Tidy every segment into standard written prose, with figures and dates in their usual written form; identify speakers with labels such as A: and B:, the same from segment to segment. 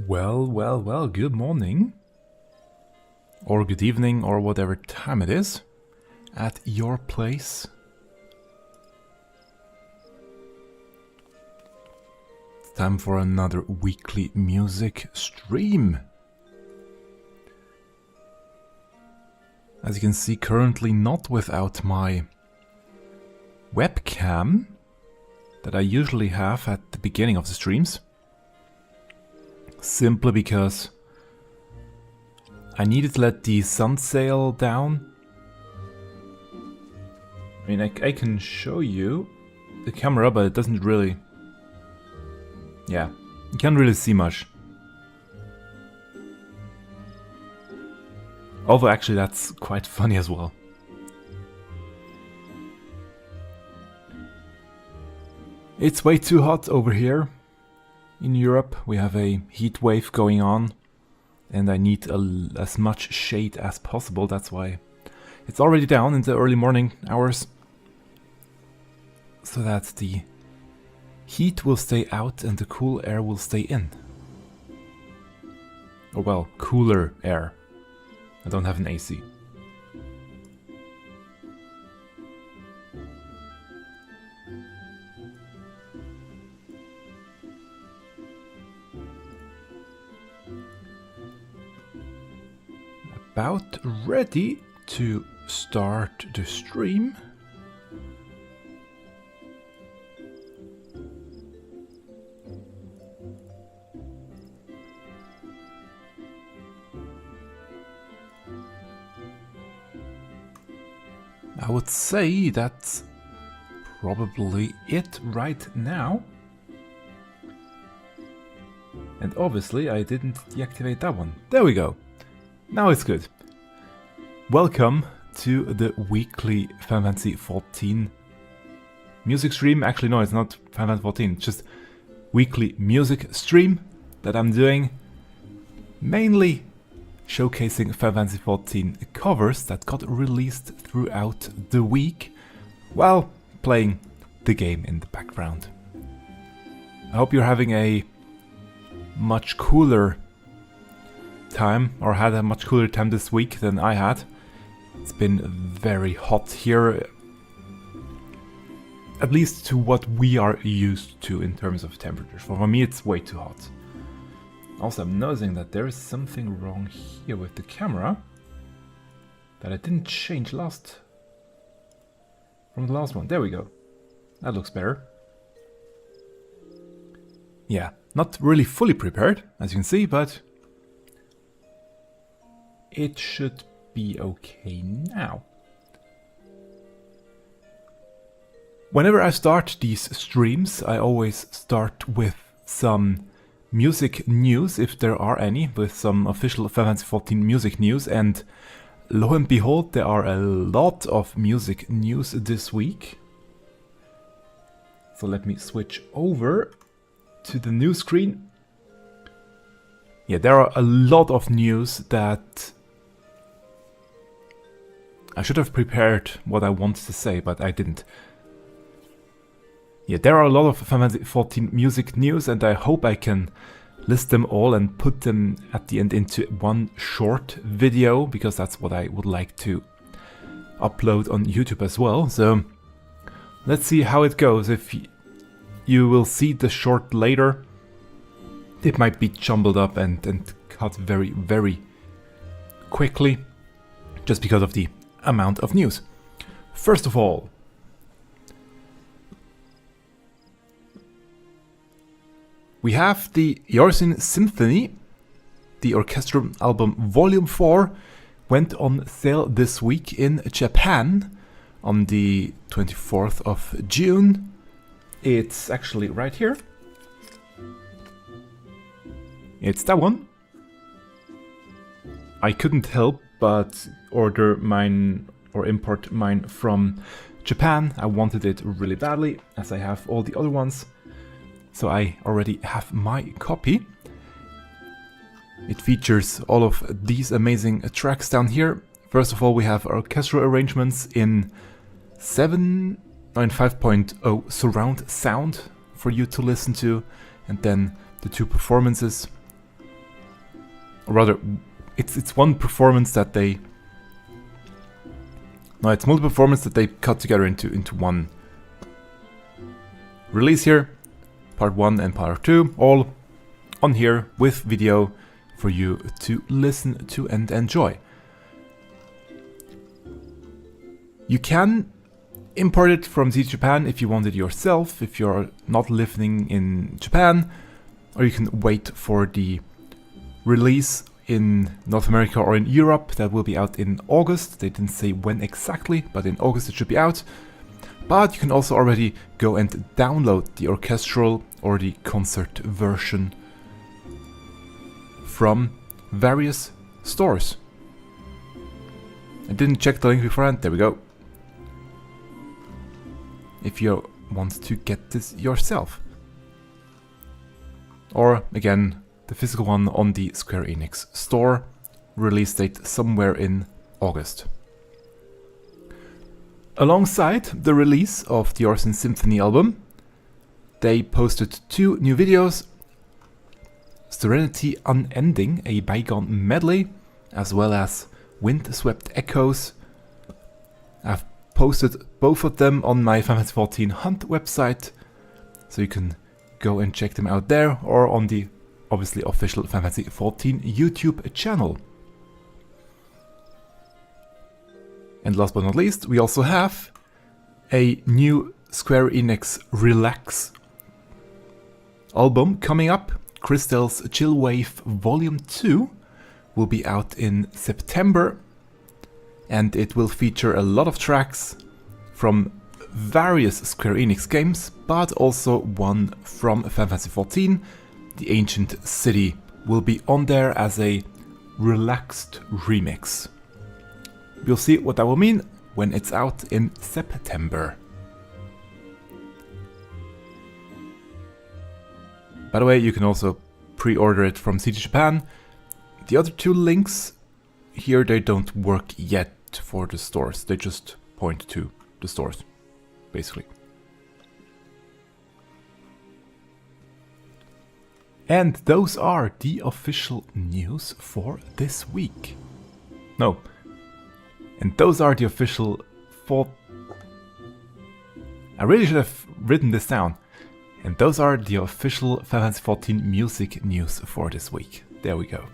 A: Well, good morning. Or good evening, or whatever time it is at your place. It's time for another weekly music stream. As you can see, currently not without my webcam that I usually have at the beginning of the streams. Simply because I needed to let the sun sail down. I mean, I can show you the camera, but it doesn't really... Yeah, you can't really see much. Although actually that's quite funny as well. It's way too hot over here. In Europe, we have a heat wave going on, and I need as much shade as possible. That's why it's already down in the early morning hours, so that the heat will stay out and the cool air will stay in. Or well, cooler air. I don't have an AC. About ready to start the stream. I would say that's probably it right now. And obviously I didn't deactivate that one. There we go. Now it's good. Welcome to the weekly Final Fantasy XIV music stream. Actually, no, it's not Final Fantasy XIV. It's just weekly music stream that I'm doing. Mainly showcasing Final Fantasy XIV covers that got released throughout the week while playing the game in the background. I hope you're having a much cooler time, or had a much cooler time this week than I had. It's been very hot here, at least to what we are used to in terms of temperatures. For me it's way too hot. Also, I'm noticing that there is something wrong here with the camera that I didn't change from the last one. There we go. That looks better. Yeah, not really fully prepared, as you can see, but it should be okay now. Whenever I start these streams, I always start with some music news, if there are any, with some official Final Fantasy XIV music news, and lo and behold, there are a lot of music news this week. So let me switch over to the news screen. Yeah, there are a lot of news that I should have prepared what I wanted to say, but I didn't. Yeah, there are a lot of Final Fantasy XIV music news, and I hope I can list them all and put them at the end into one short video, because that's what I would like to upload on YouTube as well. So let's see how it goes. If you will see the short later, it might be jumbled up and cut very, very quickly, just because of the amount of news. First of all, we have the Yosin Symphony, the Orchestral album Volume 4, went on sale this week in Japan on the 24th of June. It's actually right here. It's that one. I couldn't help but order mine or import mine from Japan. I wanted it really badly, as I have all the other ones. So I already have my copy. It features all of these amazing tracks down here. First of all, we have orchestral arrangements in 5.0 surround sound for you to listen to, and then the two performances or rather, it's one performance that they... No, it's multiple performance that they cut together into one release here. Part 1 and part 2, all on here with video for you to listen to and enjoy. You can import it from Z Japan if you want it yourself, if you're not living in Japan, or you can wait for the release in North America or in Europe. That will be out in August. They didn't say when exactly, but in August it should be out. But you can also already go and download the orchestral or the concert version from various stores. I didn't check the link beforehand. There we go. If you want to get this yourself. Or again, the physical one on the Square Enix store. Release date somewhere in August. Alongside the release of the Orson Symphony album, they posted 2 new videos. Serenity Unending, a bygone medley, as well as Windswept Echoes. I've posted both of them on my Final Fantasy XIV Hunt website, so you can go and check them out there, or on the obviously official Final Fantasy XIV YouTube channel. And last but not least, we also have a new Square Enix Relax album coming up. Krystelle's Chillwave Volume 2 will be out in September, and it will feature a lot of tracks from various Square Enix games, but also one from Final Fantasy XIV. The Ancient City will be on there as a relaxed remix. We'll see what that will mean when it's out in September. By the way, you can also pre-order it from CD Japan. The other 2 links here, they don't work yet for the stores. They just point to the stores, basically. And those are the official news for this week. No. And those are the official 4... I really should have written this down. And those are the official Final Fantasy XIV music news for this week. There we go.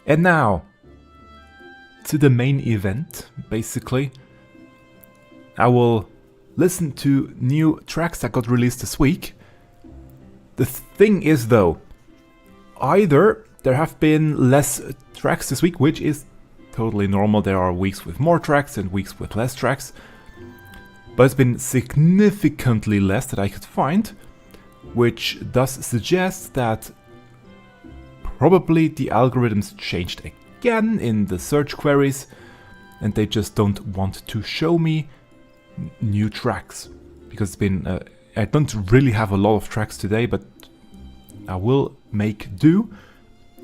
A: And now, to the main event, basically. I will listen to new tracks that got released this week. The thing is though, either there have been less tracks this week, which is totally normal. There are weeks with more tracks and weeks with less tracks. But it's been significantly less that I could find, which does suggest that probably the algorithms changed again in the search queries, and they just don't want to show me new tracks. Because it's been... I don't really have a lot of tracks today, but I will make do,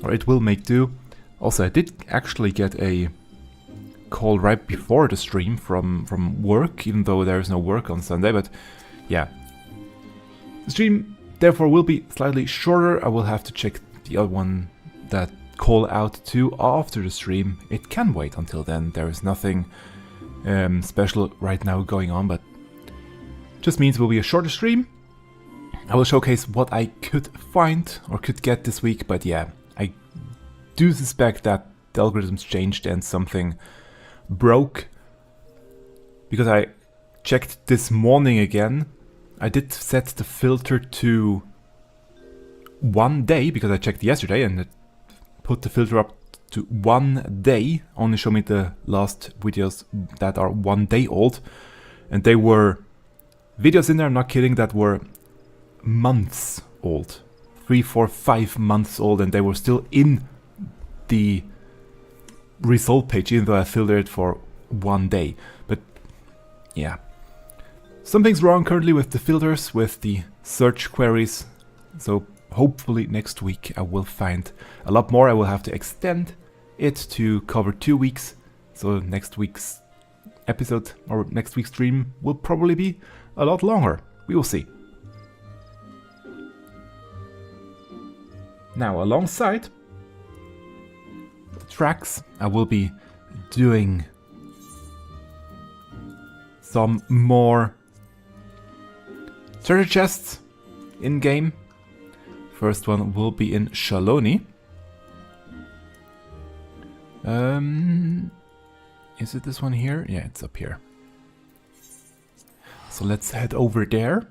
A: or it will make do. Also, I did actually get a call right before the stream from work, even though there is no work on Sunday, but yeah. The stream, therefore, will be slightly shorter. I will have to check the other one that call out to after the stream. It can wait until then. There is nothing special right now going on, but just means it will be a shorter stream. I will showcase what I could find or could get this week, but yeah, I do suspect that the algorithms changed and something broke. Because I checked this morning again, I did set the filter to 1 day, because I checked yesterday and it put the filter up to 1 day, only show me the last videos that are 1 day old. And they were videos in there, I'm not kidding, that were months old. 3, 4, 5 months old, and they were still in the result page, even though I filtered it for 1 day. But yeah, something's wrong currently with the filters, with the search queries. So hopefully next week I will find a lot more. I will have to extend it to cover 2 weeks. So next week's episode or next week's stream will probably be a lot longer. We will see. Now, alongside the tracks, I will be doing some more treasure chests in-game. First one will be in Shaloni. Is it this one here? Yeah, it's up here. So let's head over there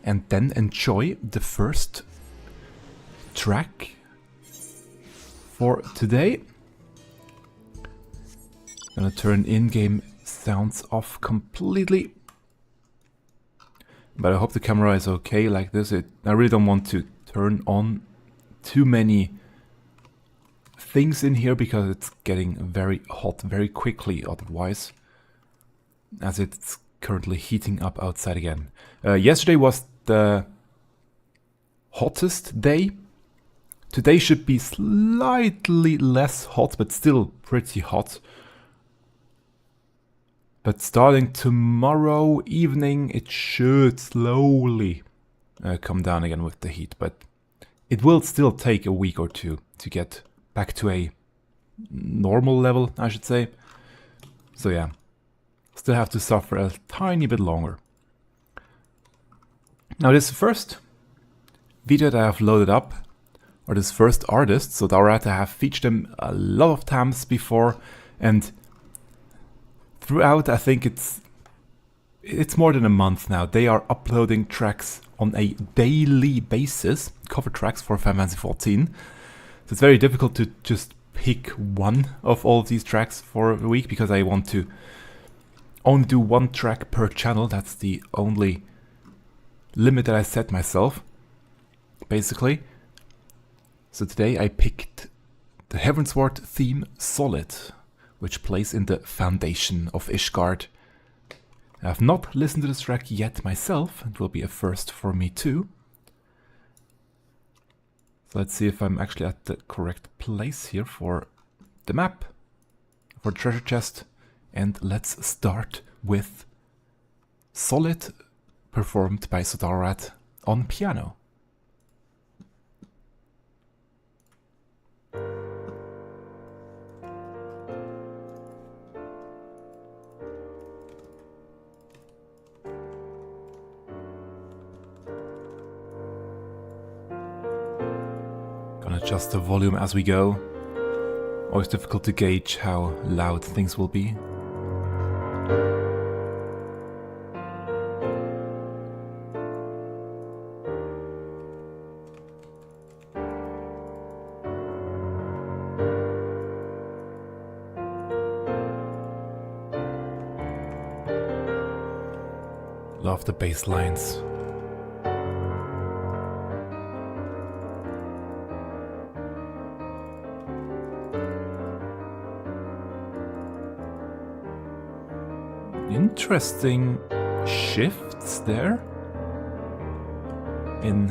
A: and then enjoy the first track for today. Gonna turn in-game sounds off completely. But I hope the camera is okay like this. I really don't want to turn on too many things in here because it's getting very hot very quickly otherwise, as it's currently heating up outside again. Yesterday was the hottest day. Today should be slightly less hot, but still pretty hot. But starting tomorrow evening, it should slowly come down again with the heat. But it will still take a week or two to get back to a normal level, I should say. So yeah, still have to suffer a tiny bit longer. Now this first video that I have loaded up, or this first artist, sodaorat, I have featured them a lot of times before, and throughout, I think it's more than a month now, they are uploading tracks on a daily basis, cover tracks for Final Fantasy XIV. So it's very difficult to just pick one of all of these tracks for a week, because I want to only do one track per channel. That's the only limit that I set myself, basically. So today I picked the Heavensward theme Solid, which plays in the Foundation of Ishgard. I have not listened to this track yet myself. It will be a first for me too. So let's see if I'm actually at the correct place here for the map, for the treasure chest. And let's start with Solid, performed by sodaorat on piano. Adjust the volume as we go. Always difficult to gauge how loud things will be. Love the bass lines. Interesting shifts there in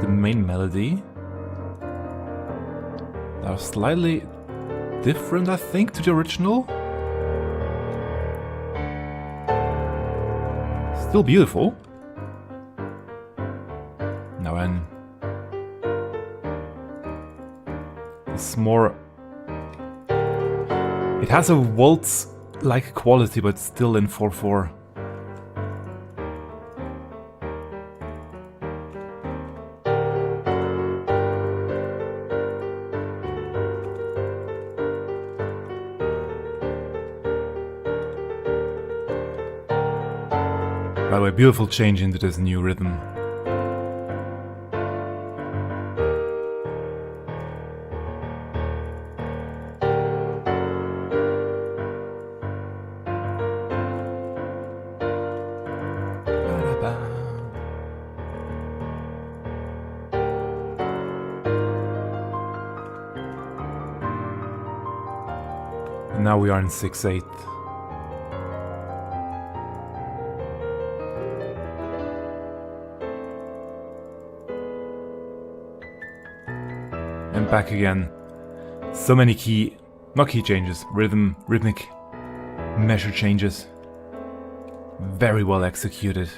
A: the main melody. They are slightly different, I think, to the original. Still beautiful. Now and it's more. It has a waltz-like quality, but still in 4/4. By the way, beautiful change into this new rhythm. And now we are in 6/8. And back again. So many not key changes, rhythmic measure changes. Very well executed.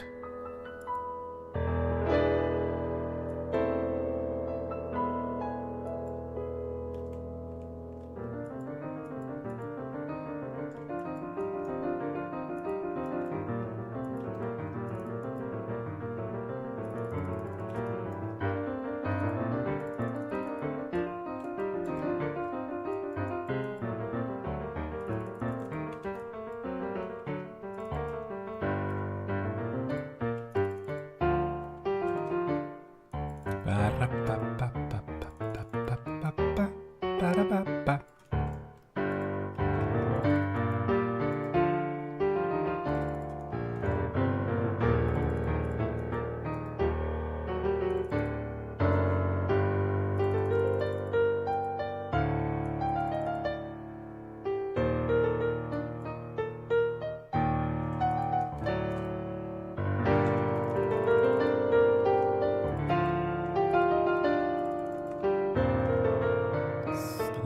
A: Ba-da-ba-ba.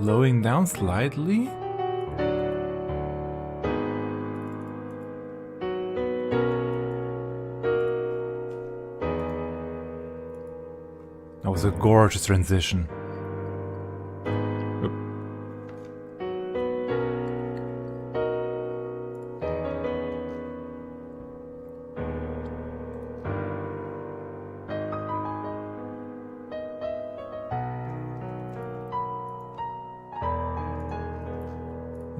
A: Slowing down slightly. That was a gorgeous transition.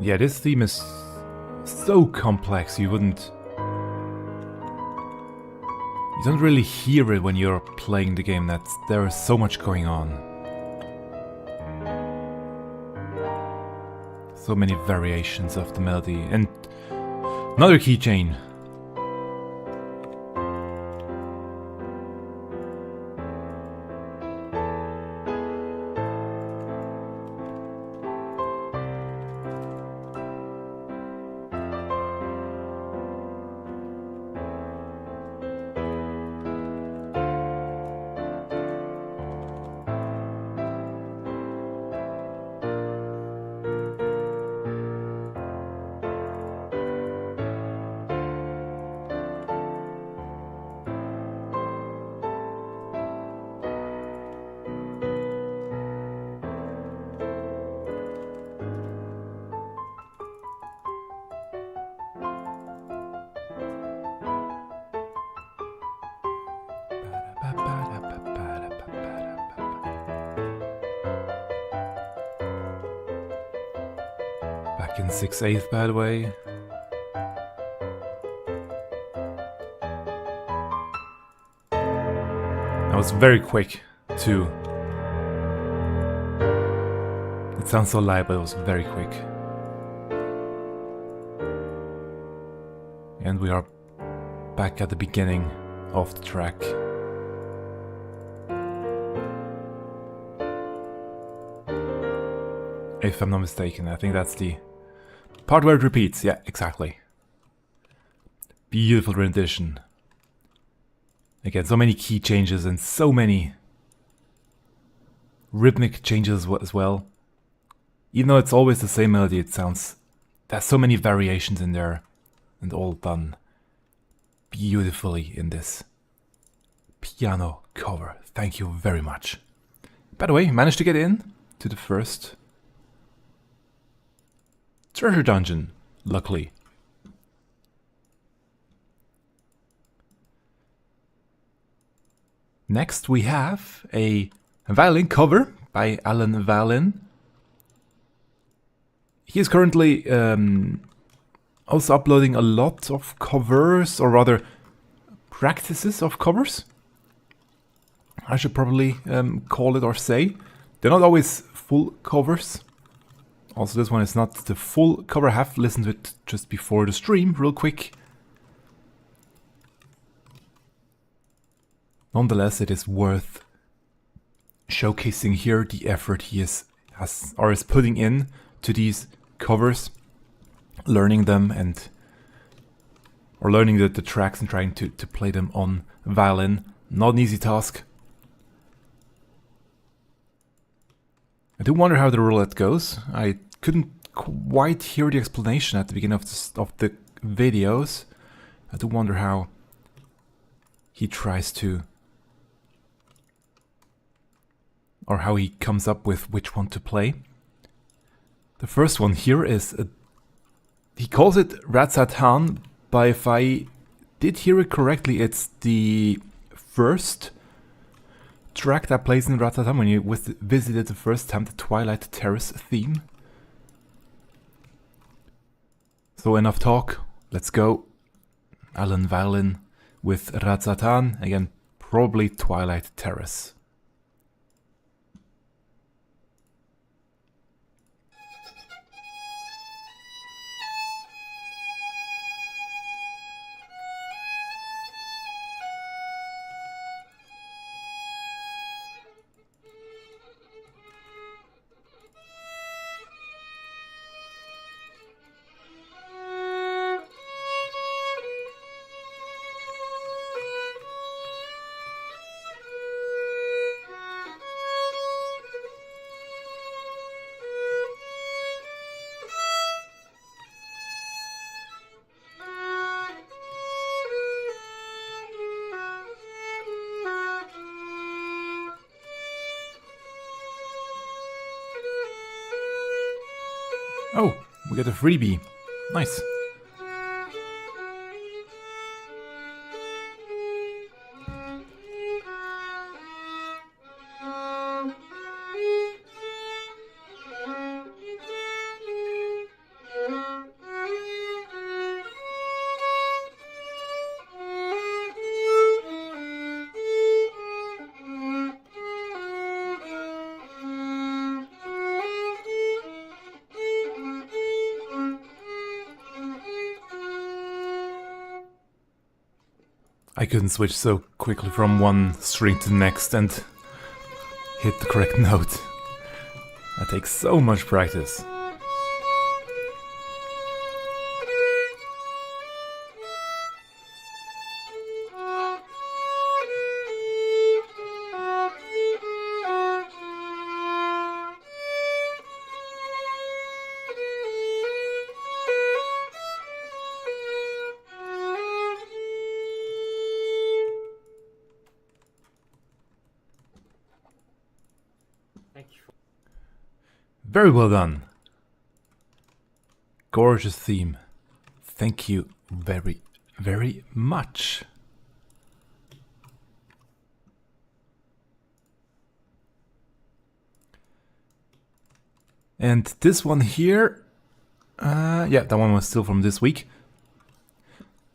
A: Yeah, this theme is so complex, you don't really hear it when you're playing the game, that there is so much going on. So many variations of the melody, and another key change. Back in 6/8, by the way. That was very quick, too. It sounds so light, but it was very quick. And we are back at the beginning of the track. If I'm not mistaken, I think that's the part where it repeats. Yeah, exactly. Beautiful rendition. Again, so many key changes and so many rhythmic changes as well. Even though it's always the same melody, it sounds... There's so many variations in there, and all done beautifully in this piano cover. Thank you very much. By the way, managed to get in to the first treasure dungeon, luckily. Next we have a violin cover by Allan Violin. He is currently also uploading a lot of covers, or rather practices of covers, I should probably call it or say. They're not always full covers. Also, this one is not the full cover. I have listened to it just before the stream, real quick. Nonetheless, it is worth showcasing here the effort he is putting in to these covers, learning them or learning the tracks and trying to play them on violin. Not an easy task. I do wonder how the roulette goes. I couldn't quite hear the explanation at the beginning of the videos. I do wonder how he tries to, or how he comes up with which one to play. The first one here is, he calls it Radz, but if I did hear it correctly, it's the first track that plays in Radz when you visited the first time the Twilight Terrace theme. So enough talk, let's go. Allan Violin with Radz, again, probably Twilight Terrace. Oh, we got a freebie. Nice. I couldn't switch so quickly from one string to the next and hit the correct note. That takes so much practice. Very well done. Gorgeous theme. Thank you very, very much. And this one here, yeah, that one was still from this week.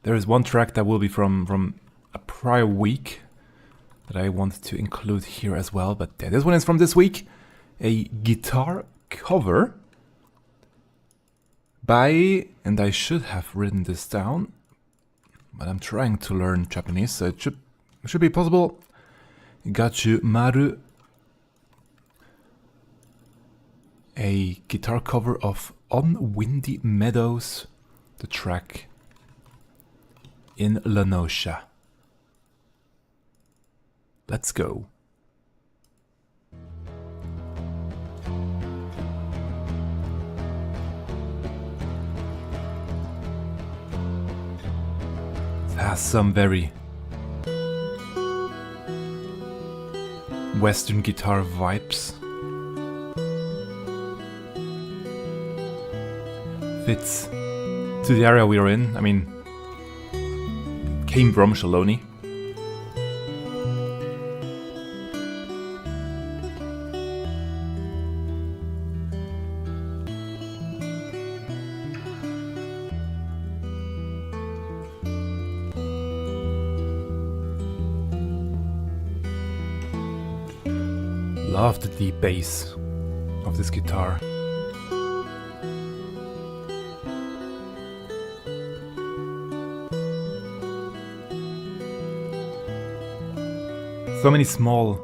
A: There is one track that will be from a prior week that I wanted to include here as well, but yeah, this one is from this week. A guitar cover by, and I should have written this down, but I'm trying to learn Japanese, so it should be possible. Gaじゅまる, a guitar cover of On Windy Meadows, the track in Leonhart. Let's go. Has some very Western guitar vibes. Fits to the area we are in. I mean, came from Shaloni. Love the deep bass of this guitar. So many small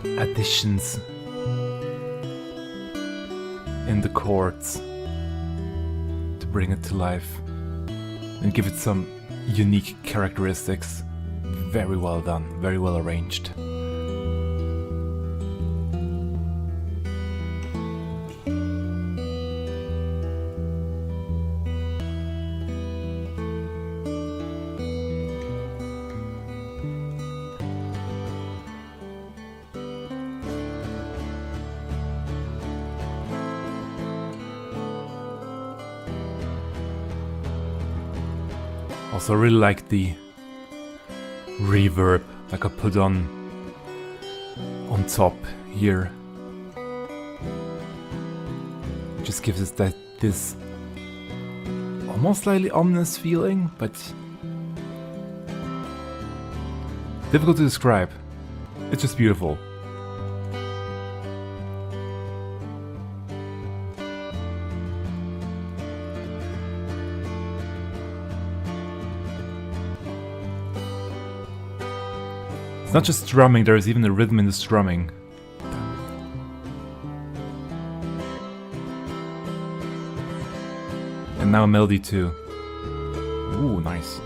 A: additions in the chords to bring it to life and give it some unique characteristics. Very well done, very well arranged. Also really like the reverb I could put on top here. It just gives us this almost slightly ominous feeling, but difficult to describe. It's just beautiful. It's not just strumming, there is even a rhythm in the strumming. And now a melody too. Ooh, nice.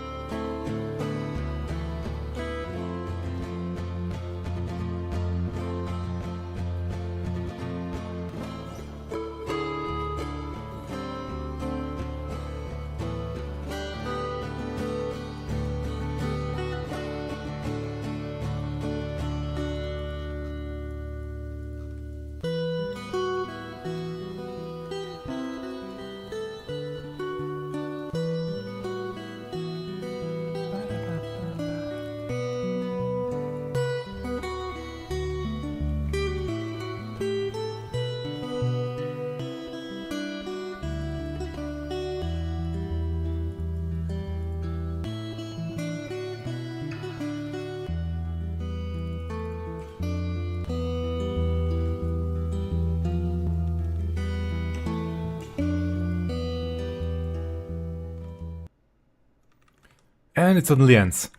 A: And it suddenly ends.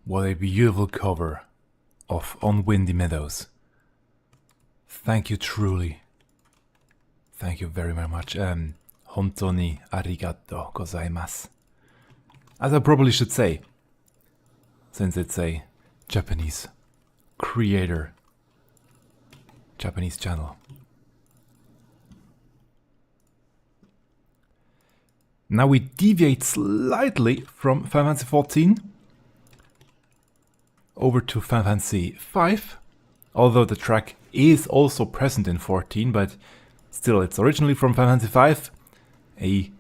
A: What a beautiful cover of On Windy Meadows. Thank you truly. Thank you very, very much. Hontou ni arigatou gozaimasu. As I probably should say, since it's a Japanese creator, Japanese channel. Now we deviate slightly from Final Fantasy XIV over to Final Fantasy V, although the track is also present in 14, but still it's originally from Final Fantasy V, a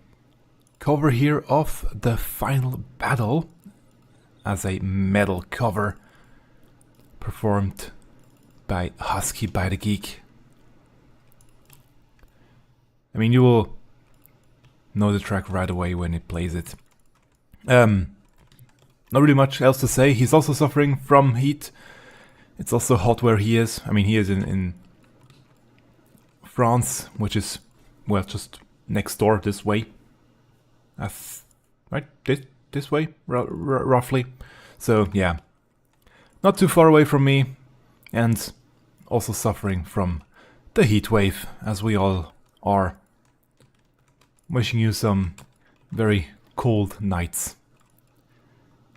A: cover here of the final battle as a metal cover performed by Husky by the Geek. I mean, you will know the track right away when it plays it. Not really much else to say. He's also suffering from heat. It's also hot where he is. I mean, he is in France, which is, well, just next door this way. Right? This way, roughly. So, yeah. Not too far away from me. And also suffering from the heat wave, as we all are. Wishing you some very cold nights.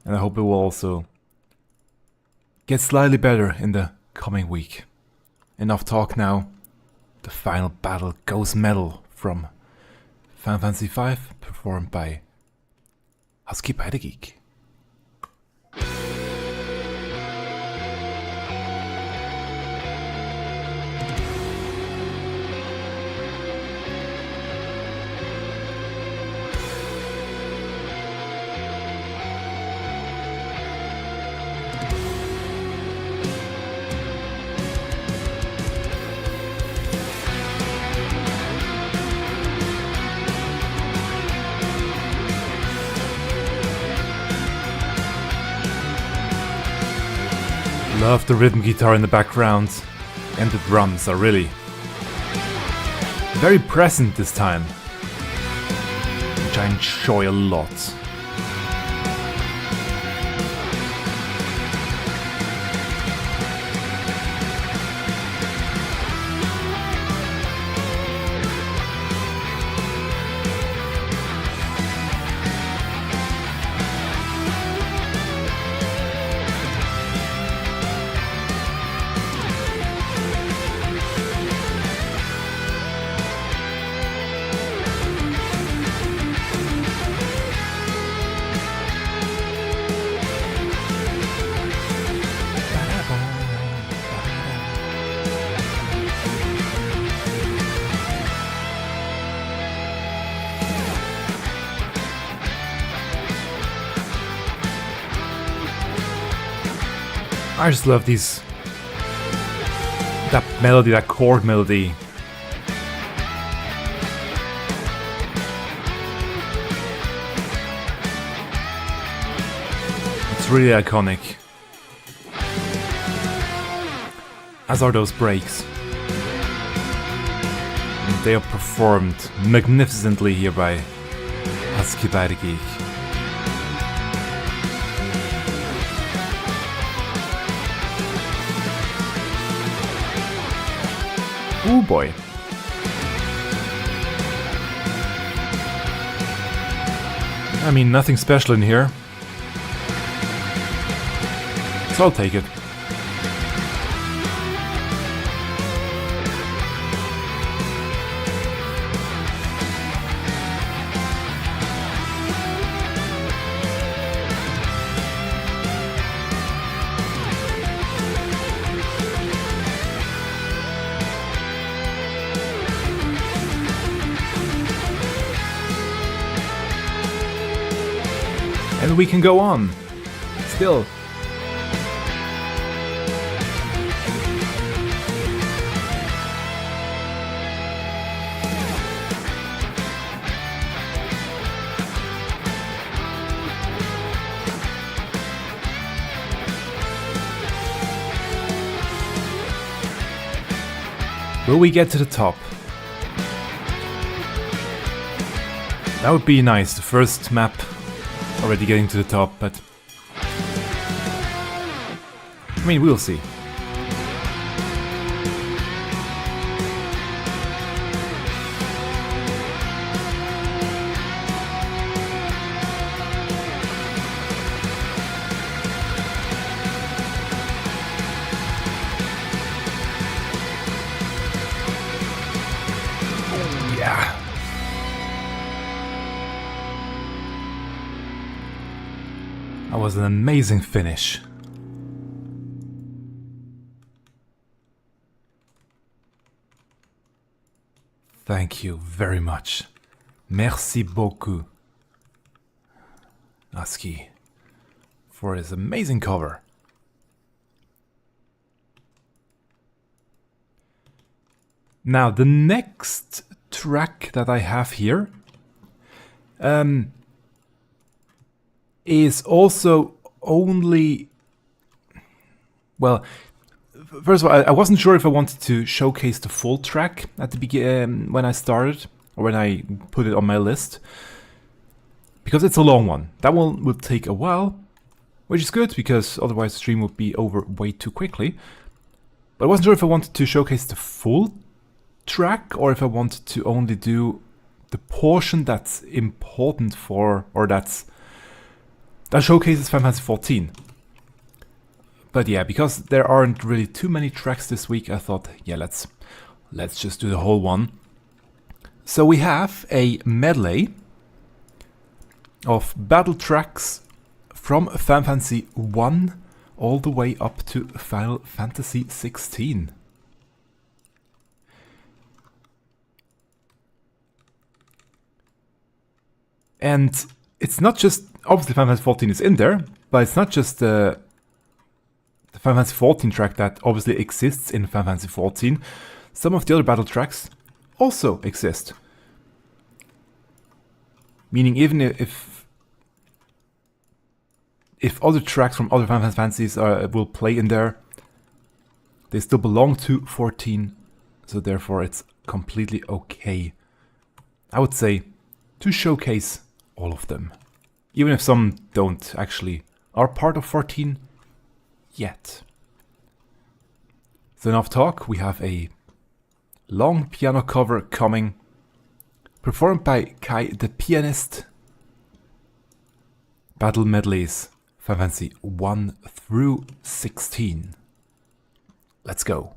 A: And I hope it will also get slightly better in the coming week. Enough talk now. The final battle goes metal from Final Fantasy V, performed by Husky by the Geek. Love the rhythm guitar in the background, and the drums are really very present this time, which I enjoy a lot. I just love these. That melody, that chord melody. It's really iconic. As are those breaks. And they are performed magnificently here by Husky by the Geek. Oh boy. I mean, nothing special in here. So I'll take it. And we can go on. Still. Will we get to the top? That would be nice, the first map already getting to the top, but I mean, we'll see. Yeah. That was an amazing finish. Thank you very much. Merci beaucoup, Husky, for his amazing cover. Now, the next track that I have here is also only... Well, first of all, I wasn't sure if I wanted to showcase the full track at the beginning when I started, or when I put it on my list, because it's a long one. That one will take a while, which is good, because otherwise the stream would be over way too quickly. But I wasn't sure if I wanted to showcase the full track, or if I wanted to only do the portion that's important for, or that showcases Final Fantasy XIV. But yeah, because there aren't really too many tracks this week, I thought, yeah, let's just do the whole one. So we have a medley of battle tracks from Final Fantasy I all the way up to Final Fantasy XVI. And it's not just, obviously Final Fantasy XIV is in there, but it's not just the Final Fantasy XIV track that obviously exists in Final Fantasy XIV. Some of the other battle tracks also exist. Meaning even if other tracks from other Final Fantasies will play in there, they still belong to 14, so therefore it's completely okay, I would say, to showcase all of them. Even if some don't actually are part of 14 yet. So enough talk, we have a long piano cover coming, performed by KayThePianist. Battle medleys, Final Fantasy 1 through 16. Let's go.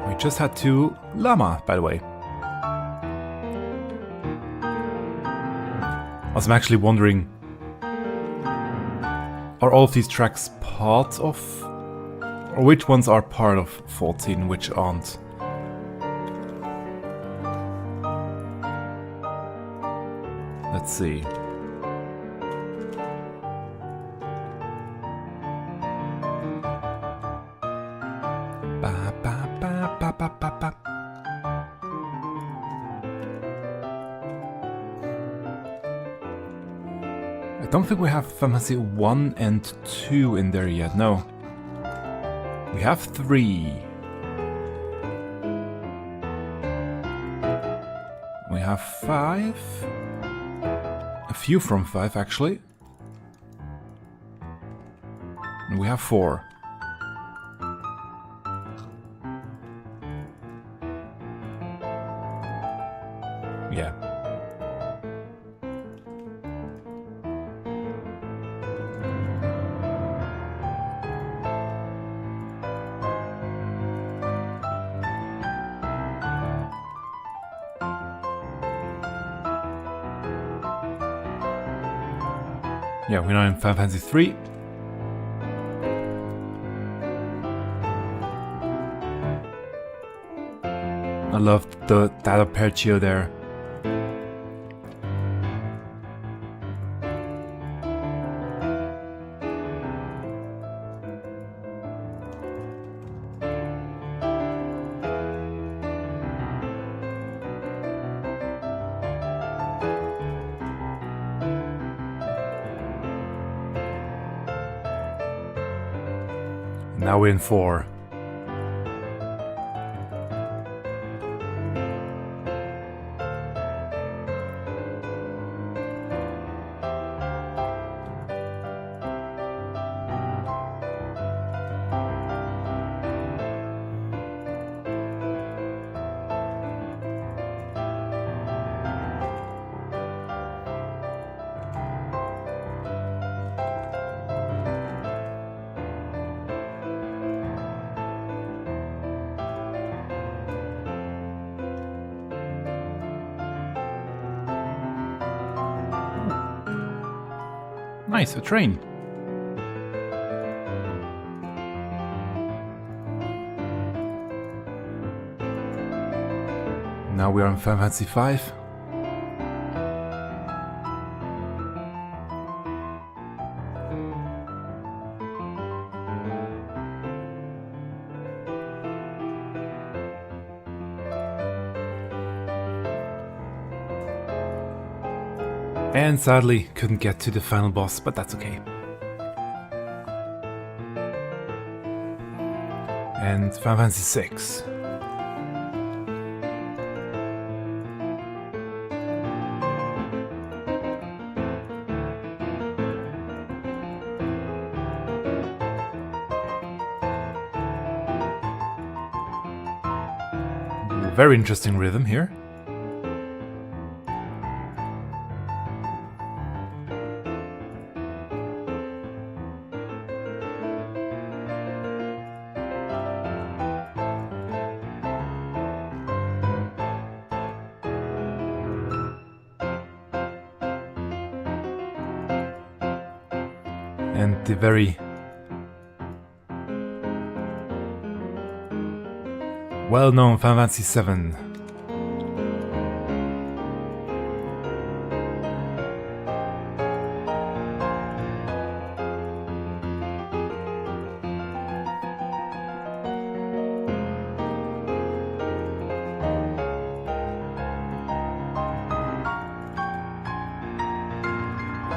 A: We just had to Llama, by the way. I was actually wondering, are all of these tracks part of, or which ones are part of 14, which aren't? Let's see. Ba, ba, ba, ba, ba, ba, ba. I don't think we have Final Fantasy 1 and 2 in there yet, no. We have 3. We have 5. A few from 5 actually. And we have 4. Yeah. Yeah, we're now in Final Fantasy 3. I love that arpeggio there. Now we're in 4. Nice, a train. Now we are in Final Fantasy V. And sadly, couldn't get to the final boss, but that's okay. And Final Fantasy VI. Very interesting rhythm here. And the very well-known Final Fantasy VII.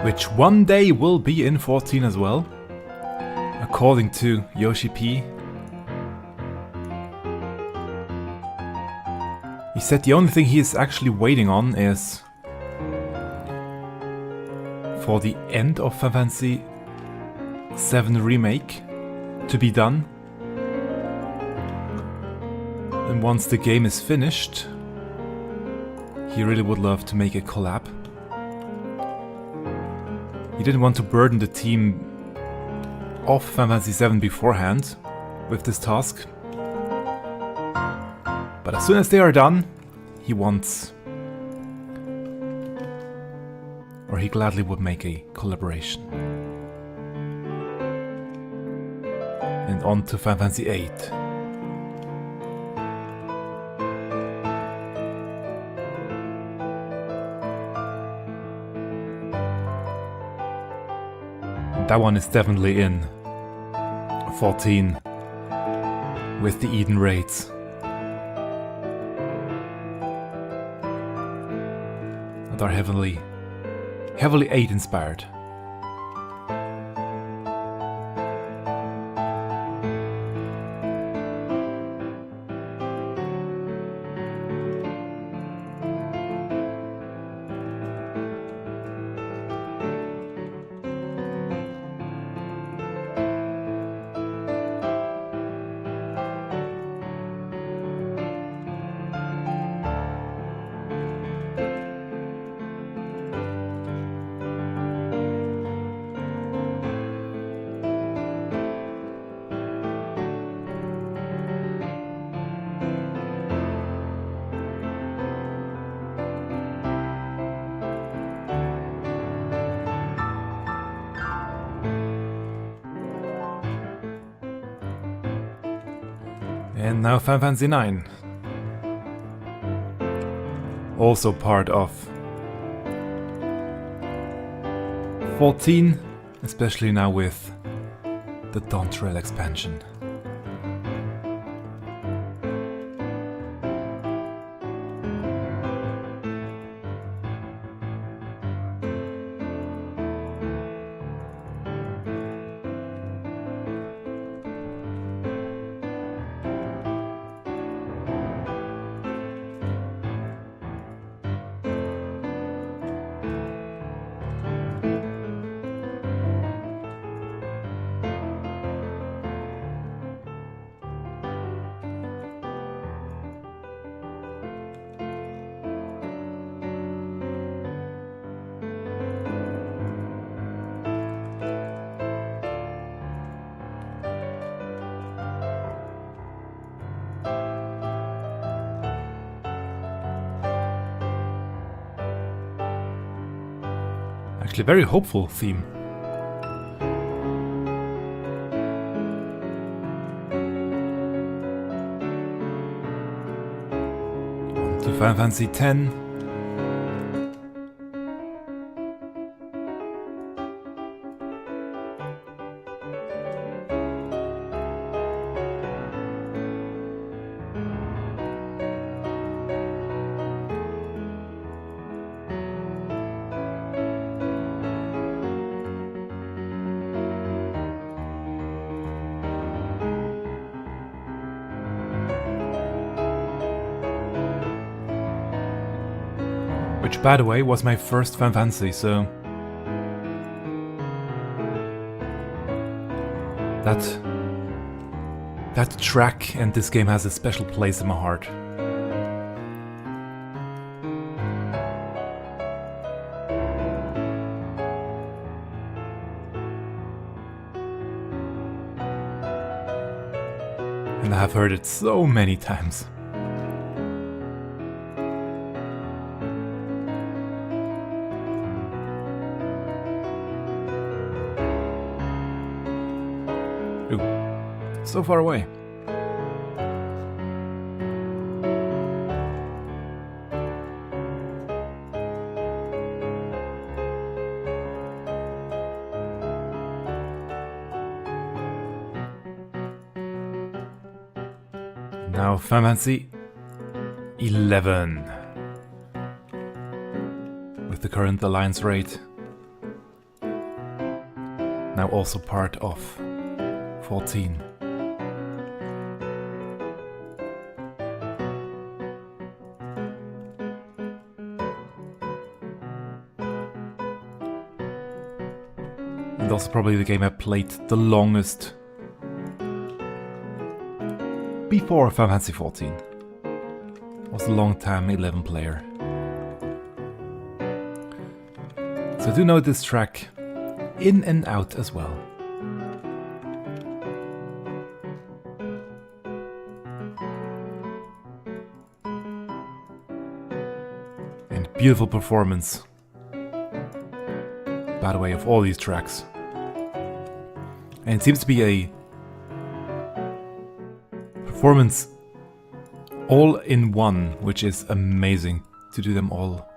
A: Which one day will be in 14 as well, according to Yoshi P. He said the only thing he is actually waiting on is for the end of Final Fantasy VII Remake to be done. And once the game is finished, he really would love to make a collab. He didn't want to burden the team of Final Fantasy VII beforehand with this task. But as soon as they are done, he wants, or he gladly would make a collaboration. And on to Final Fantasy VIII. That one is definitely in 14 with the Eden raids. That are heavily 8 inspired. And now Final Fantasy IX. Also part of 14, especially now with the Dawntrail expansion. Actually, very hopeful theme. On to Final Fantasy X. Which, by the way, was my first Final Fantasy, so that track and this game has a special place in my heart. And I have heard it so many times. So far away. Now Final Fantasy 11 with the current alliance rate. Now also part of 14. And also probably the game I played the longest before Final Fantasy 14. Was a long time 11 player. So I do know this track in and out as well. And beautiful performance, by the way, of all these tracks. And it seems to be a performance all in one, which is amazing to do them all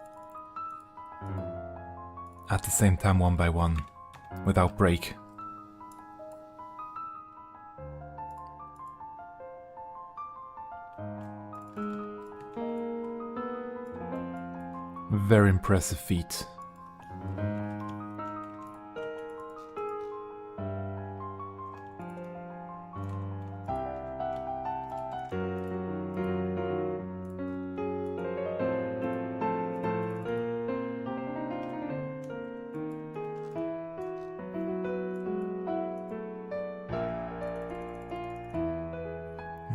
A: at the same time, one by one, without break. Very impressive feat.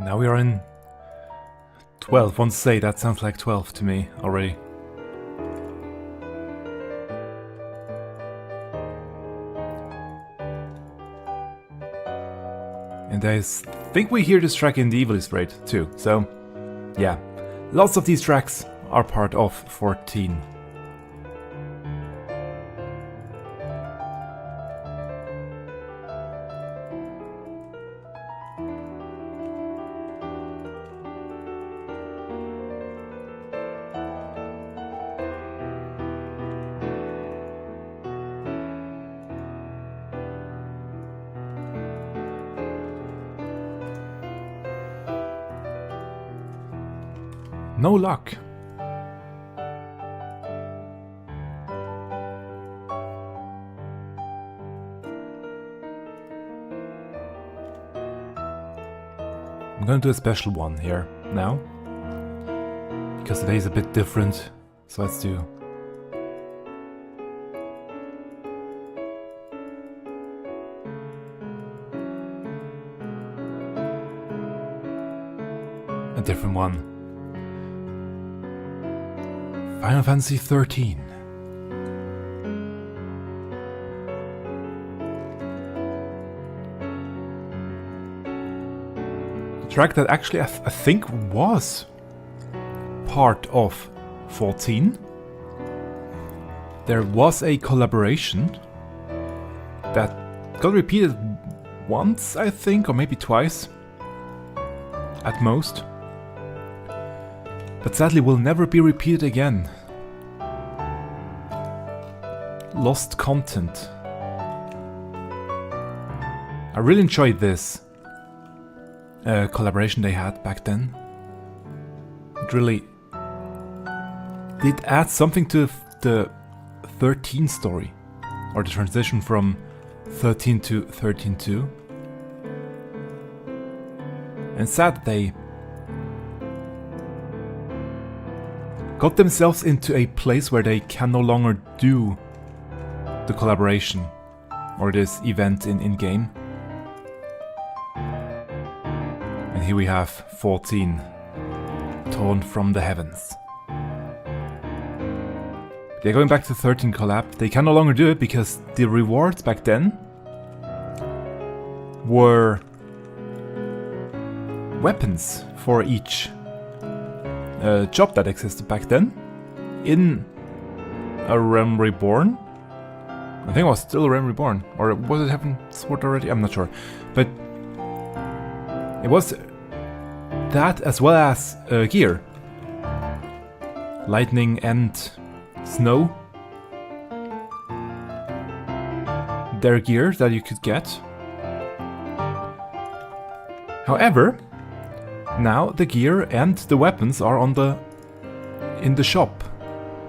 A: Now we are in 12. Want to say that sounds like 12 to me already. And I think we hear this track in the Evilist raid too. So yeah, lots of these tracks are part of 14. No luck. I'm gonna do a special one here now, because today is a bit different, so let's do a different one. Final Fantasy 13. The track that actually I think was part of 14. there was a collaboration that got repeated once, I think, or maybe twice at most, but sadly will never be repeated again. Lost content. I really enjoyed this collaboration they had back then. It really did add something to the 13 story, or the transition from 13 to 13.2. And sad they got themselves into a place where they can no longer do the collaboration or this event in game. And here we have 14 torn from the heavens. They're going back to 13 collab. They can no longer do it because the rewards back then were weapons for each job that existed back then in a Realm Reborn. I think it was still a Realm Reborn, or was it Heaven Sword already? I'm not sure, but it was that as well as gear, lightning and snow. Their gear that you could get. However, now the gear and the weapons are in the shop.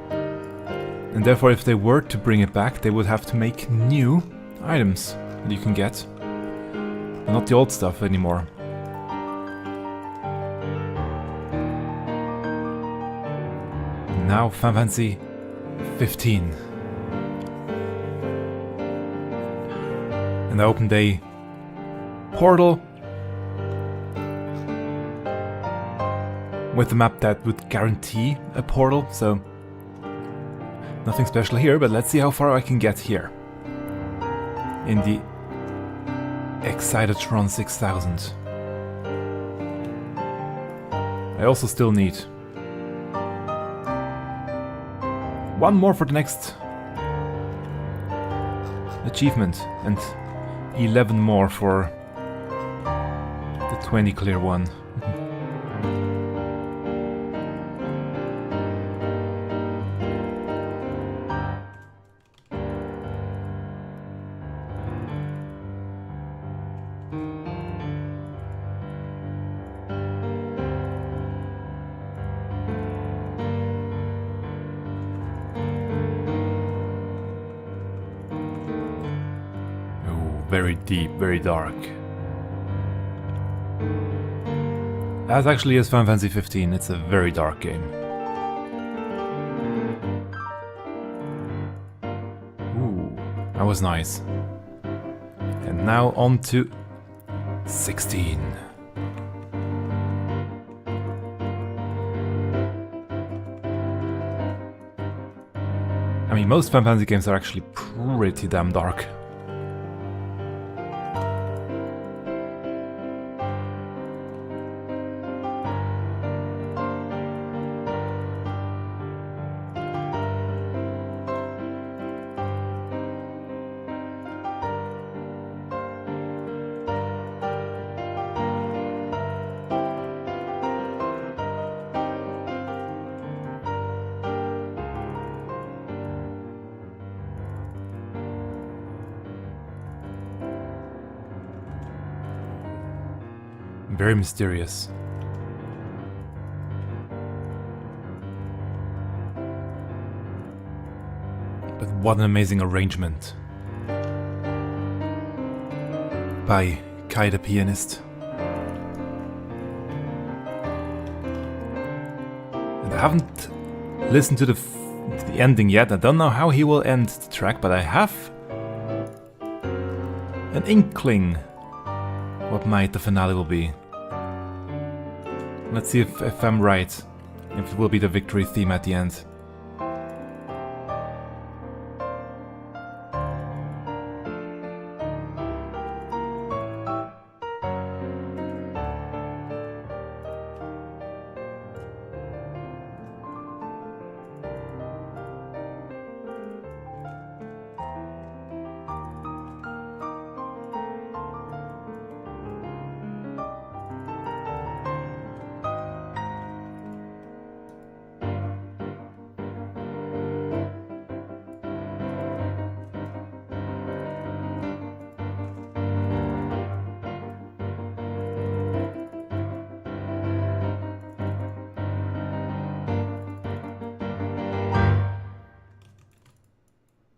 A: And therefore if they were to bring it back, they would have to make new items that you can get. Not the old stuff anymore. Now Final Fantasy 15. And I opened a portal with a map that would guarantee a portal, so nothing special here, but let's see how far I can get here in the Excitatron 6000. I also still need one more for the next achievement and 11 more for the 20 clear one. Very deep, very dark. As actually is Final Fantasy 15, it's a very dark game. Ooh, that was nice. And now on to 16. I mean, most Final Fantasy games are actually pretty damn dark. Very mysterious. But what an amazing arrangement by KayThePianist. And I haven't listened to the ending yet. I don't know how he will end the track, but I have an inkling what might the finale will be. Let's see if I'm right, if it will be the victory theme at the end.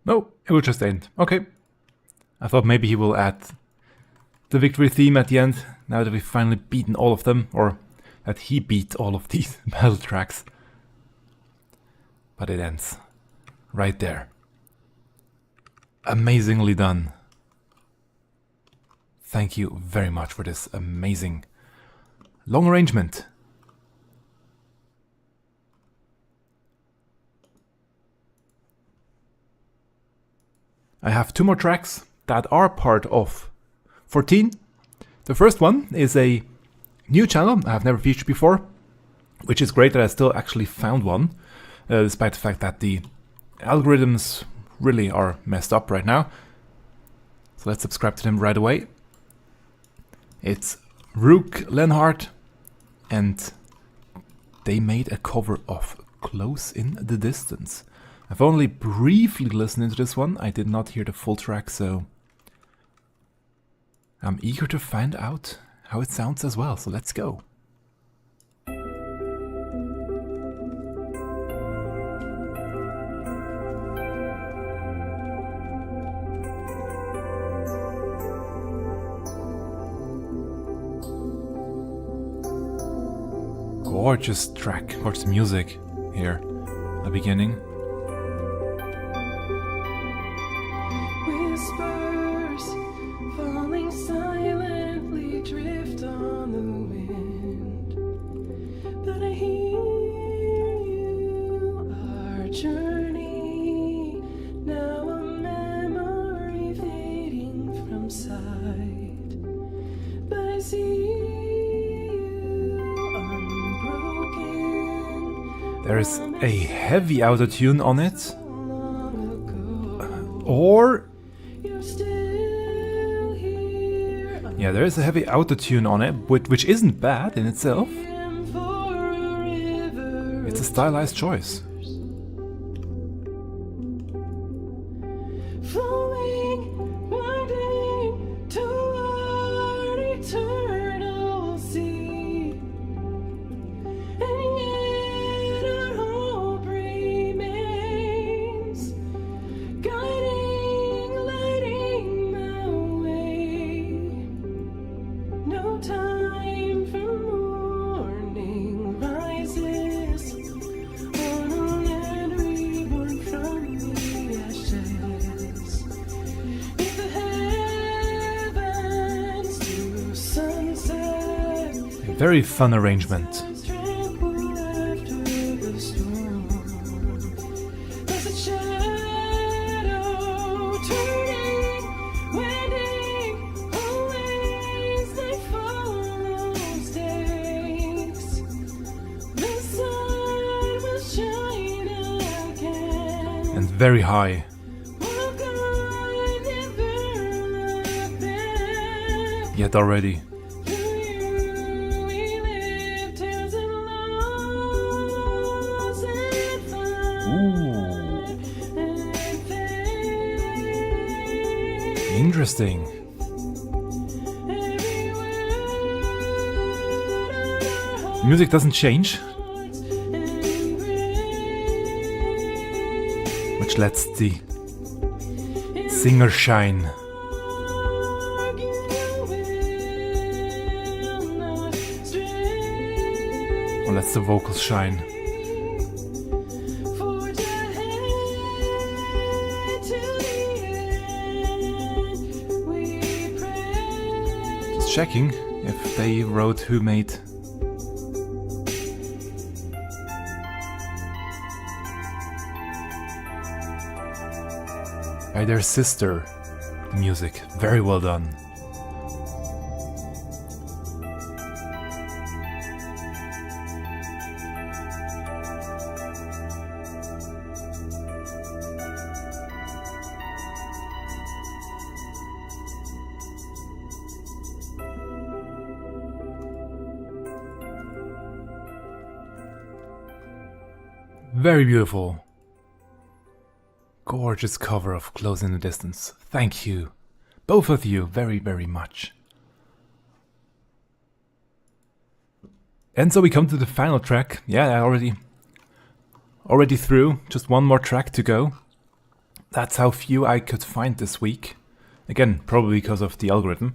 A: No, it will just end. Okay. I thought maybe he will add the victory theme at the end, now that we've finally beaten all of them, or that he beat all of these battle tracks. But it ends right there. Amazingly done. Thank you very much for this amazing long arrangement. I have 2 more tracks that are part of 14. The first one is a new channel I have never featured before, which is great that I still actually found one, despite the fact that the algorithms really are messed up right now. So let's subscribe to them right away. It's Rook, Leonhart, and they made a cover of Close in the Distance. I've only briefly listened to this one. I did not hear the full track, so I'm eager to find out how it sounds as well. So let's go. Gorgeous track, gorgeous music here at the beginning.
B: Whispers falling silently drift on the wind, but I hear you, our journey, now a memory fading from sight, but I see.
A: There's a heavy autotune on it, or yeah, there is a heavy autotune on it, which isn't bad in itself. It's a stylized choice. Very fun arrangement. And very high. Yet already. Interesting. The music doesn't change, which lets the singer shine. Or lets the vocals shine. Checking if they wrote who made by their sister the music. Very well done. Very beautiful. Gorgeous cover of Close in the Distance. Thank you. Both of you very, very much. And so we come to the final track. Yeah, I already through. Just one more track to go. that's how few I could find this week. Again, probably because of the algorithm.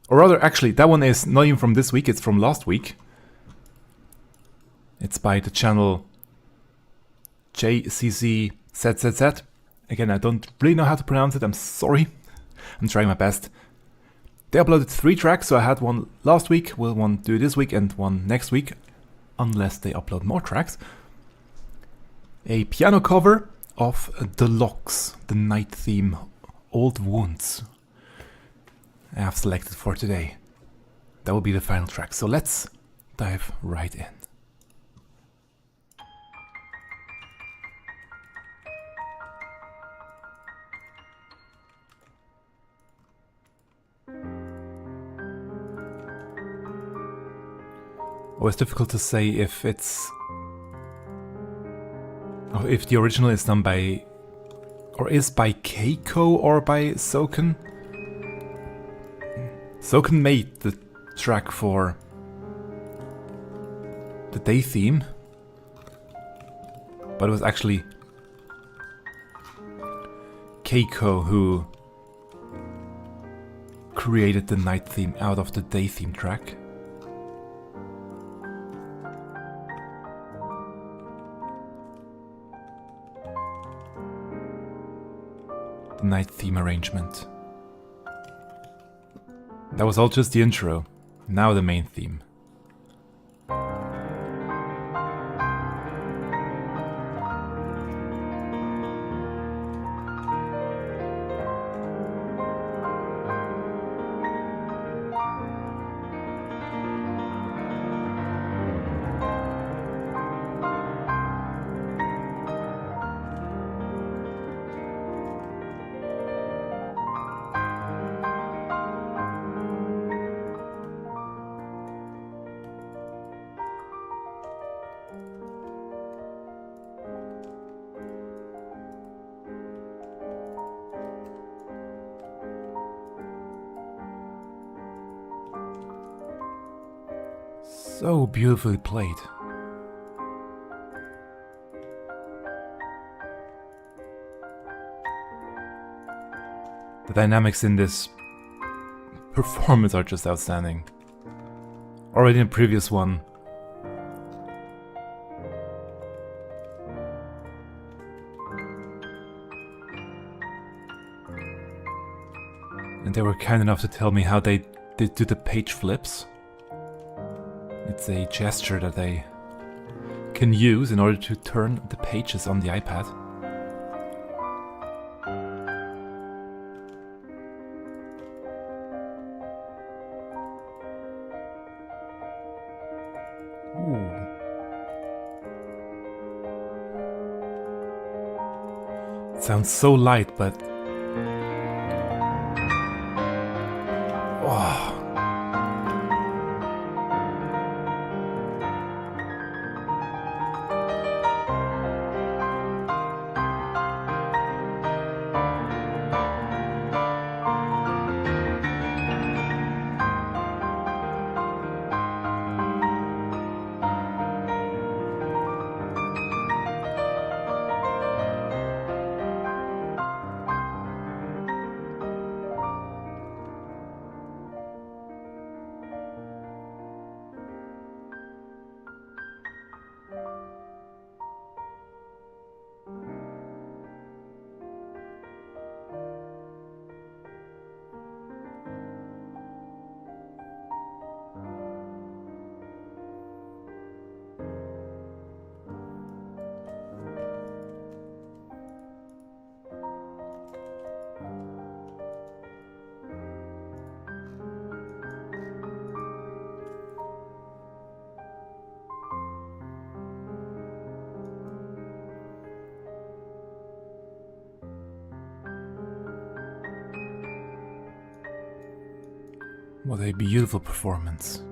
A: Or rather, actually, that one is not even from this week, it's from last week. It's by the channel jcczzz. Again, I don't really know how to pronounce it, I'm sorry. I'm trying my best. They uploaded 3 tracks, so I had one last week, will one do this week, and one next week, unless they upload more tracks. A piano cover of The Locks, the night theme, Old Wounds. I have selected for today. That will be the final track, so let's dive right in. Oh, it's difficult to say if it's... or if the original is done by... or is by Keiko or by Soken. Soken made the track for the day theme, but it was actually Keiko who created the night theme out of the day theme track. The night theme arrangement. That was all just the intro, now the main theme. So beautifully played. The dynamics in this performance are just outstanding. Already in the previous one, and they were kind enough to tell me how they did do the page flips. It's a gesture that they can use in order to turn the pages on the iPad. Ooh. It sounds so light, but... oh. What a beautiful performance.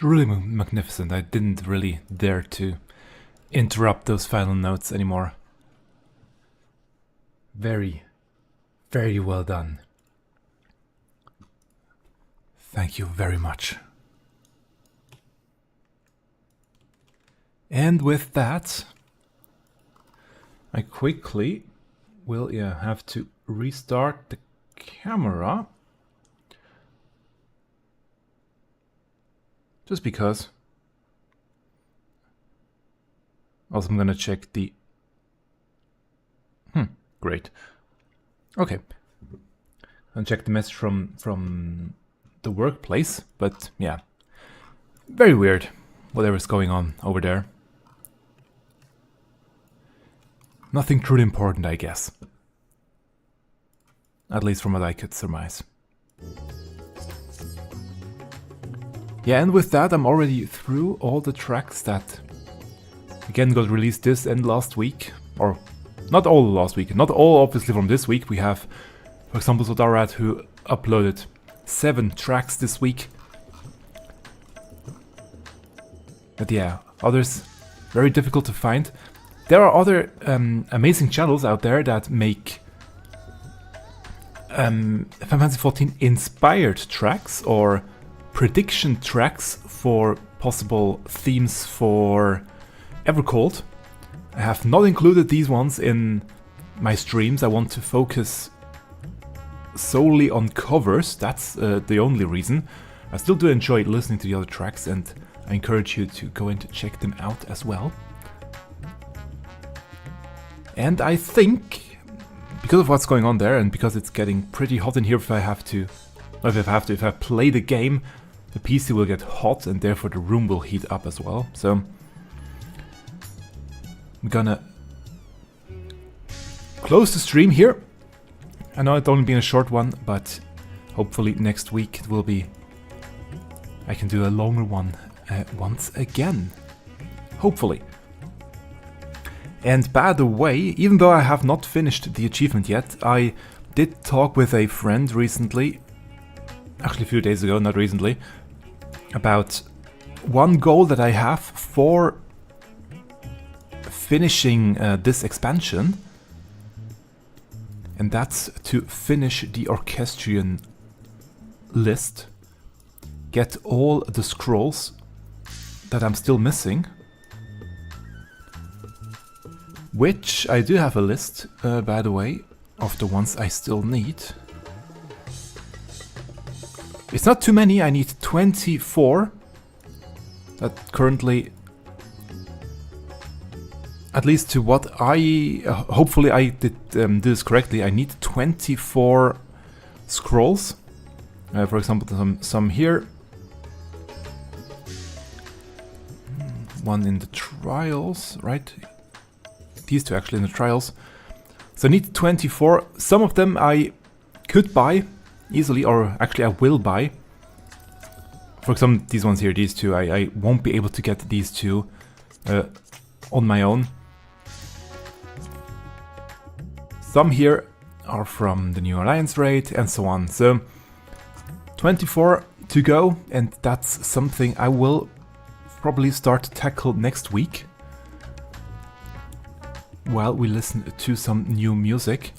A: really magnificent. I didn't really dare to interrupt those final notes anymore. Very, very well done. Thank you very much. And with that, I quickly will have to restart the camera. Just because. Also, I'm gonna check the... great. Okay. I'll check the message from the workplace, but yeah. Very weird, whatever's going on over there. Nothing truly important, I guess. At least from what I could surmise. Yeah, and with that, I'm already through all the tracks that, again, got released this and last week. Or, not all last week. Not all, obviously, from this week. We have, for example, Sodaorat, who uploaded 7 tracks this week. But yeah, others, very difficult to find. There are other amazing channels out there that make Final Fantasy XIV inspired tracks or prediction tracks for possible themes for Evercold. I have not included these ones in my streams. I want to focus solely on covers. That's the only reason. I still do enjoy listening to the other tracks, and I encourage you to go in to check them out as well. And I think, because of what's going on there, and because it's getting pretty hot in here, if I play the game, the PC will get hot, and therefore the room will heat up as well. So I'm gonna close the stream here. I know it's only been a short one, but hopefully next week it will be... I can do a longer one once again. Hopefully. And by the way, even though I have not finished the achievement yet, I did talk with a friend recently, actually a few days ago, not recently, about one goal that I have for finishing this expansion, and that's to finish the Orchestrion list, get all the scrolls that I'm still missing. Which I do have a list, by the way, of the ones I still need. It's not too many, I need 24. That currently, at least to what I... hopefully I did do this correctly, I need 24 scrolls. For example, some here. One in the trials, right? These two actually in the trials. So I need 24. Some of them I could buy easily, or actually I will buy. For example, these ones here, these two, I won't be able to get these two on my own. Some here are from the new Alliance raid and so on. So 24 to go, and that's something I will probably start to tackle next week. While we listen to some new music,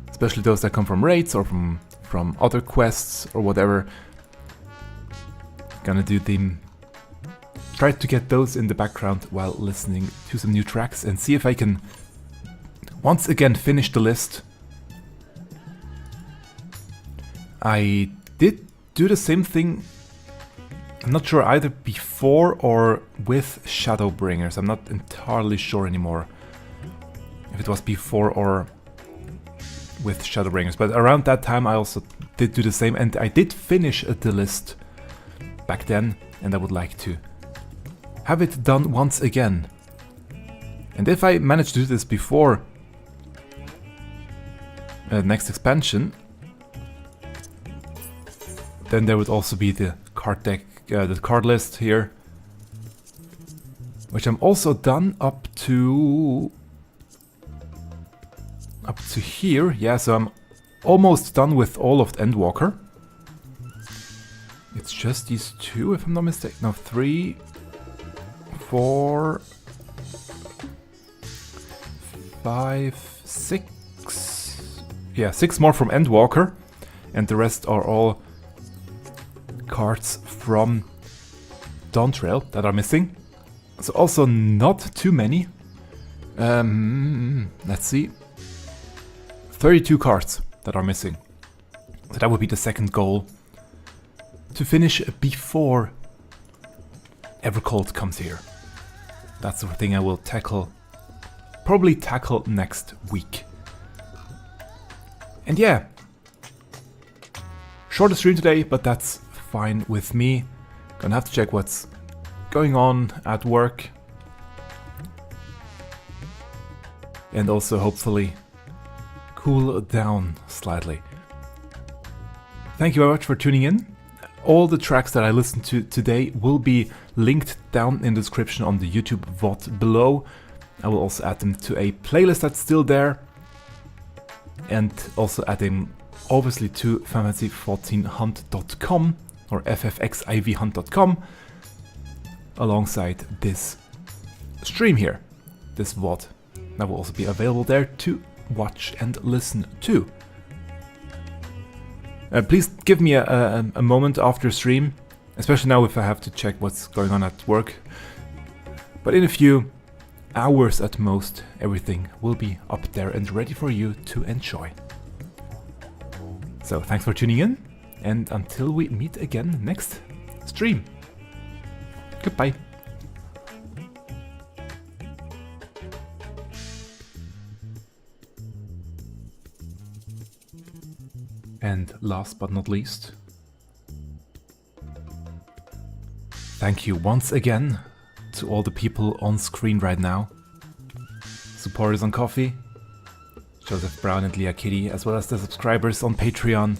A: especially those that come from raids or from other quests or whatever. Gonna do them, try to get those in the background while listening to some new tracks and see if I can once again finish the list. I did do the same thing, I'm not sure either before or with Shadowbringers. I'm not entirely sure anymore if it was before or with Shadowbringers, but around that time I also did do the same, and I did finish the list back then, and I would like to have it done once again. And if I manage to do this before next expansion, then there would also be the card deck, the card list here, which I'm also done up to here. Yeah, so I'm almost done with all of the Endwalker. It's just these two, if I'm not mistaken. No, 3, 4, 5, 6. Yeah, 6 more from Endwalker. And the rest are all cards from Dawntrail that are missing. So also not too many. Let's see. 32 cards that are missing. So that would be the second goal. To finish before Evercold comes here. That's the thing I will tackle. Probably tackle next week. And yeah. Shorter stream today, but that's fine with me. Gonna have to check what's going on at work. And also hopefully cool down slightly. Thank you very much for tuning in. All the tracks that I listened to today will be linked down in the description on the YouTube VOD below. I will also add them to a playlist that's still there. And also add them obviously to fantasy14hunt.com or ffxivhunt.com alongside this stream here, this VOD. That will also be available there to watch and listen to. Please give me a moment after stream, especially now if I have to check what's going on at work. But in a few hours at most, everything will be up there and ready for you to enjoy. So thanks for tuning in, and until we meet again next stream. Goodbye. And last but not least, thank you once again to all the people on screen right now. Supporters on Coffee, Joseph Brown and Leah Kitty, as well as the subscribers on Patreon.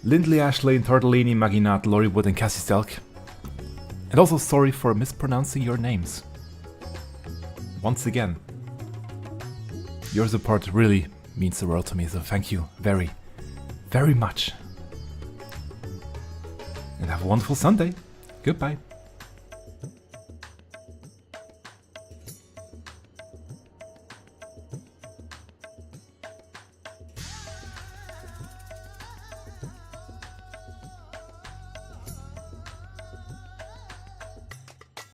A: Lindley, Ashley, Tortellini, Maginat, Lori Wood and Cassie Stelk. And also sorry for mispronouncing your names. Once again, your support really means the world to me, so thank you very, very much. And have a wonderful Sunday. Goodbye.